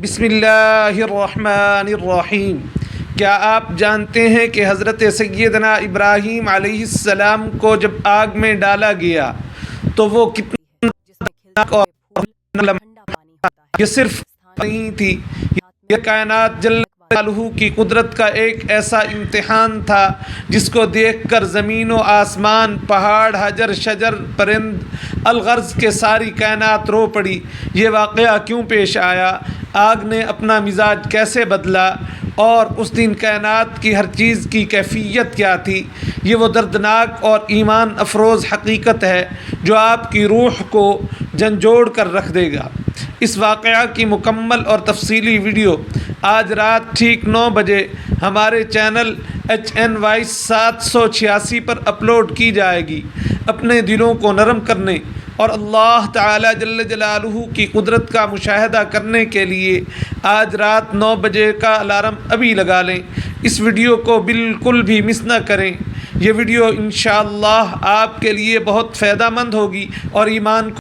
بسم اللہ الرحمن الرحیم۔ کیا آپ جانتے ہیں کہ حضرت سیدنا ابراہیم علیہ السلام کو جب آگ میں ڈالا گیا تو وہ کتنا اور یہ صرف نہیں تھی، یہ کائنات جل جلالہ کی قدرت کا ایک ایسا امتحان تھا جس کو دیکھ کر زمین و آسمان، پہاڑ، حجر شجر، پرند الغرض کے ساری کائنات رو پڑی۔ یہ واقعہ کیوں پیش آیا؟ آگ نے اپنا مزاج کیسے بدلا؟ اور اس دن کائنات کی ہر چیز کی کیفیت کیا تھی؟ یہ وہ دردناک اور ایمان افروز حقیقت ہے جو آپ کی روح کو جھنجھوڑ کر رکھ دے گا۔ اس واقعہ کی مکمل اور تفصیلی ویڈیو آج رات ٹھیک 9 بجے ہمارے چینل HN Voice 786 پر اپلوڈ کی جائے گی۔ اپنے دلوں کو نرم کرنے اور اللہ تعالی جل جلالہ کی قدرت کا مشاہدہ کرنے کے لیے آج رات 9 بجے کا الارم ابھی لگا لیں۔ اس ویڈیو کو بالکل بھی مس نہ کریں۔ یہ ویڈیو انشاءاللہ آپ کے لیے بہت فائدہ مند ہوگی اور ایمان کو